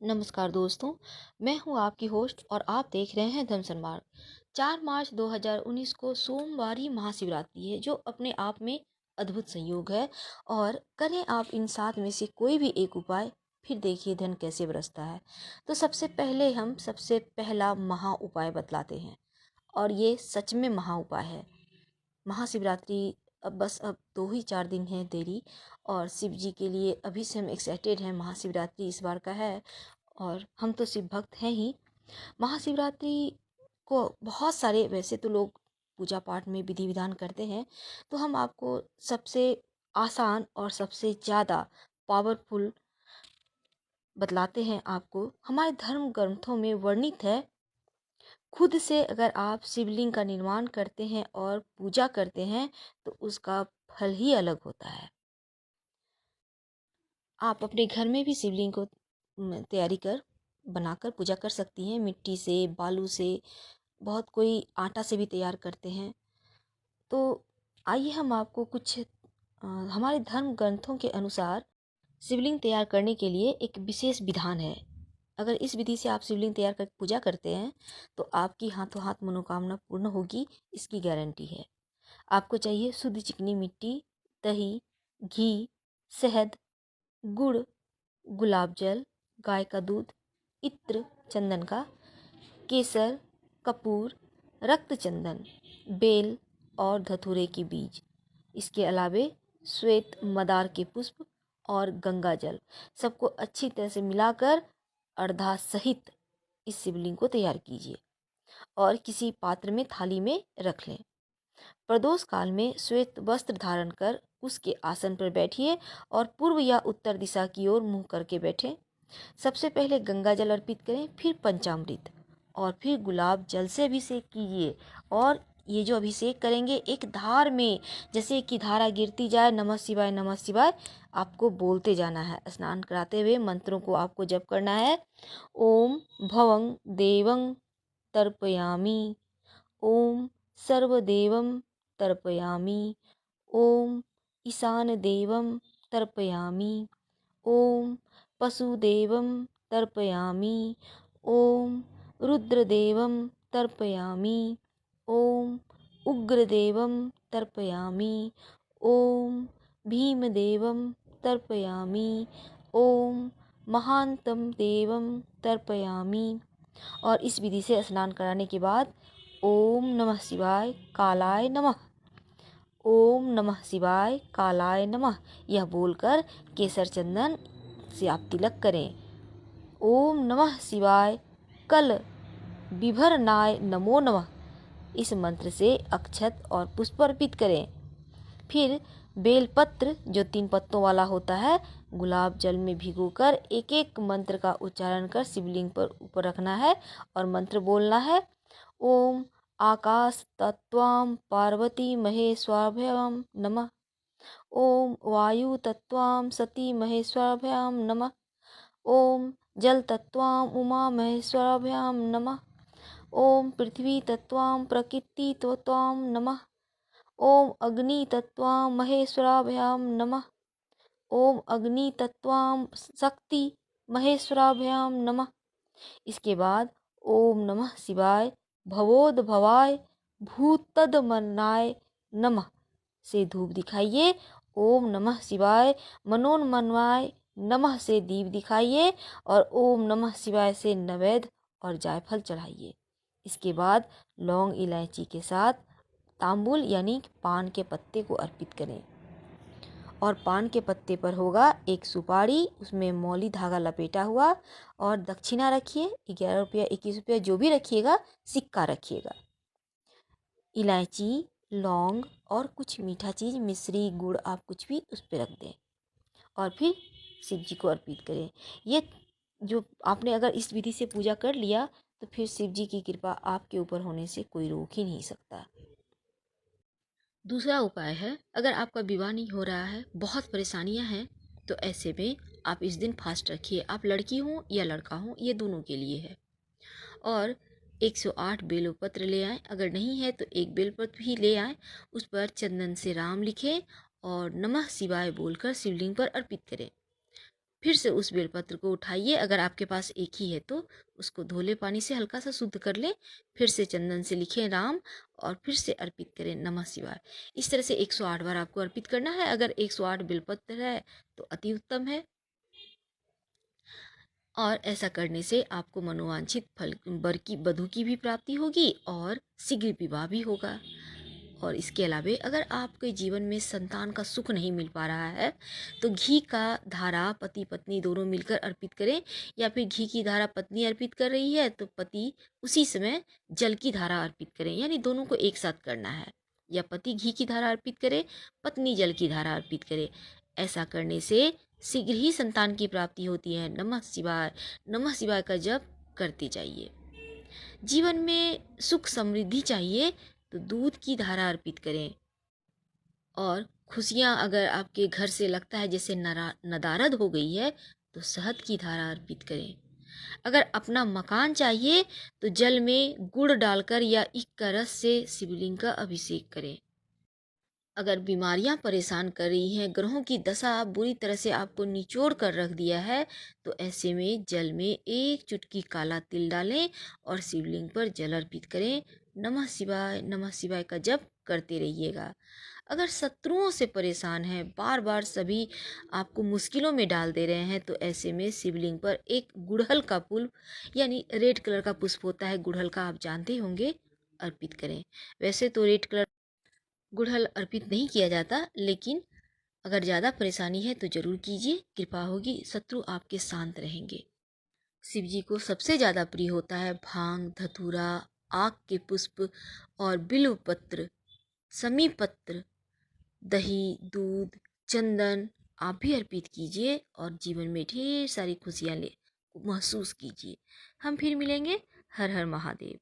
नमस्कार दोस्तों, मैं हूं आपकी होस्ट और आप देख रहे हैं धम्म मार्ग। 4 मार्च 2019 को सोमवार ही महाशिवरात्रि है, जो अपने आप में अद्भुत संयोग है। और करें आप इन 7 में से कोई भी एक उपाय, फिर देखिए धन कैसे बरसता है। तो सबसे पहले हम सबसे पहला महा उपाय बतलाते हैं, और ये सच में महा उपाय है। महाशिवरात्रि अब 2 ही 4 दिन है देरी, और शिव जी के लिए अभी से हम एक्साइटेड हैं। महाशिवरात्रि इस बार का है और हम तो शिव भक्त हैं ही। महाशिवरात्रि को बहुत सारे वैसे तो लोग पूजा पाठ में विधि विधान करते हैं, तो हम आपको सबसे आसान और सबसे ज़्यादा पावरफुल बतलाते हैं। आपको हमारे धर्म ग्रंथों में वर्णित है, खुद से अगर आप शिवलिंग का निर्माण करते हैं और पूजा करते हैं तो उसका फल ही अलग होता है। आप अपने घर में भी शिवलिंग को तैयारी कर बनाकर पूजा कर सकती हैं, मिट्टी से, बालू से, बहुत कोई आटा से भी तैयार करते हैं। तो आइए हम आपको कुछ हमारे धर्म ग्रंथों के अनुसार शिवलिंग तैयार करने के लिए एक विशेष विधान है। अगर इस विधि से आप शिवलिंग तैयार कर पूजा करते हैं तो आपकी हाथों हाथ मनोकामना पूर्ण होगी, इसकी गारंटी है। आपको चाहिए शुद्ध चिकनी मिट्टी, दही, घी, शहद, गुड़, गुलाब जल, गाय का दूध, इत्र, चंदन का, केसर, कपूर, रक्त चंदन, बेल और धतूरे के बीज। इसके अलावे श्वेत मदार के पुष्प और गंगा जल, सबको अच्छी तरह से मिलाकर अर्धा सहित इस शिवलिंग को तैयार कीजिए और किसी पात्र में थाली में रख लें। प्रदोष काल में श्वेत वस्त्र धारण कर उसके आसन पर बैठिए और पूर्व या उत्तर दिशा की ओर मुंह करके बैठें। सबसे पहले गंगा जल अर्पित करें, फिर पंचामृत और फिर गुलाब जल से अभिषेक कीजिए। और ये जो अभिषेक करेंगे एक धार में, जैसे कि धारा गिरती जाए, नमः शिवाय नमः शिवाय आपको बोलते जाना है। स्नान कराते हुए मंत्रों को आपको जप करना है। ओम भवं देवं तर्पयामि, ओम सर्वदेवं तर्पयामि, ओम ईशान देवं तर्पयामि, ओम पशुदेवं तर्पयामि, ओम रुद्रदेवं तर्पयामि, ओम उग्रदेवं तर्पयामि, ओम भीमदेवं तर्पयामि, ओम महांतं देवं तर्पयामि। और इस विधि से स्नान कराने के बाद ओम नमः शिवाय कालाय नमः, ओम नमः शिवाय कालाय नमः यह बोलकर केसर चंदन से आप तिलक करें। ओम नमः शिवाय कल विभरनाय नमो नमः इस मंत्र से अक्षत और पुष्प अर्पित करें। फिर बेलपत्र जो 3 पत्तों वाला होता है, गुलाब जल में भिगोकर एक एक मंत्र का उच्चारण कर शिवलिंग पर ऊपर रखना है और मंत्र बोलना है। ओम आकाश तत्वां पार्वती महेश्वराभ्याम नमः, ओम वायु तत्वां सती महेश्वराभ्यां नमः, ओम जल तत्वां उमा महेश्वराभ्यां नमः, ओम पृथ्वी तत्वां प्रकृति तत्वां नमः, ओम अग्नि तत्वां महेश्वराभ्यां नमः, ओम अग्नि तत्वां शक्ति महेश्वराभ्यां नमः। इसके बाद ओम नमः शिवाय भवोद्भवाय भूतदमनाय नमः से धूप दिखाइए। ओम नमः शिवाय मनोन्मनाय नमः से दीप दिखाइए और ओम नमः शिवाय से नैवेद्य और जायफल चढ़ाइए। इसके बाद लौंग इलायची के साथ तांबुल यानी पान के पत्ते को अर्पित करें, और पान के पत्ते पर होगा एक सुपारी, उसमें मौली धागा लपेटा हुआ, और दक्षिणा रखिए 11 रुपया 21 रुपया जो भी रखिएगा, सिक्का रखिएगा। इलायची, लौंग और कुछ मीठा चीज़, मिश्री, गुड़, आप कुछ भी उस पर रख दें और फिर शिव जी को अर्पित करें। ये जो आपने अगर इस विधि से पूजा कर लिया तो फिर शिव जी की कृपा आपके ऊपर होने से कोई रोक ही नहीं सकता। दूसरा उपाय है, अगर आपका विवाह नहीं हो रहा है, बहुत परेशानियां हैं, तो ऐसे में आप इस दिन फास्ट रखिए। आप लड़की हो या लड़का हो, ये दोनों के लिए है। और 108 बेलपत्र ले आएँ, अगर नहीं है तो एक बेलपत्र भी ले आएँ, उस पर चंदन से राम लिखें और नमः शिवाय बोलकर शिवलिंग पर अर्पित करें। फिर से उस बेलपत्र को उठाइए, अगर आपके पास एक ही है तो उसको धोले पानी से हल्का सा शुद्ध कर लें, फिर से चंदन से लिखें राम और फिर से अर्पित करें नमः शिवाय। इस तरह से 108 बार आपको अर्पित करना है। अगर 108 बेलपत्र है तो अति उत्तम है, और ऐसा करने से आपको मनोवांछित फल वर की वधु की भी प्राप्ति होगी और शीघ्र विवाह भी होगा। और इसके अलावे अगर आपके जीवन में संतान का सुख नहीं मिल पा रहा है तो घी का धारा पति पत्नी दोनों मिलकर अर्पित करें, या फिर घी की धारा पत्नी अर्पित कर रही है तो पति उसी समय जल की धारा अर्पित करें, यानी दोनों को एक साथ करना है। या पति घी की धारा अर्पित करे, पत्नी जल की धारा अर्पित करे। ऐसा करने से शीघ्र ही संतान की प्राप्ति होती है। नमः शिवाय का जप करते जाइए। जीवन में सुख समृद्धि चाहिए तो दूध की धारा अर्पित करें, और खुशियाँ अगर आपके घर से लगता है जैसे नदारद हो गई है तो शहद की धारा अर्पित करें। अगर अपना मकान चाहिए तो जल में गुड़ डालकर या ईख का रस से शिवलिंग का अभिषेक करें। अगर बीमारियां परेशान कर रही हैं, ग्रहों की दशा बुरी तरह से आपको निचोड़ कर रख दिया है, तो ऐसे में जल में एक चुटकी काला तिल डालें और शिवलिंग पर जल अर्पित करें। नमः शिवाय का जप करते रहिएगा। अगर शत्रुओं से परेशान हैं, बार बार सभी आपको मुश्किलों में डाल दे रहे हैं, तो ऐसे में शिवलिंग पर एक गुड़हल का फूल यानी रेड कलर का पुष्प होता है गुड़हल का, आप जानते होंगे, अर्पित करें। वैसे तो रेड कलर गुड़हल अर्पित नहीं किया जाता, लेकिन अगर ज़्यादा परेशानी है तो जरूर कीजिए, कृपा होगी, शत्रु आपके शांत रहेंगे। शिव जी को सबसे ज़्यादा प्रिय होता है भांग, धतूरा, आक के पुष्प और बिल्व पत्र, समी पत्र, दही, दूध, चंदन आप भी अर्पित कीजिए और जीवन में ढेर सारी खुशियाँ ले महसूस कीजिए। हम फिर मिलेंगे। हर हर महादेव।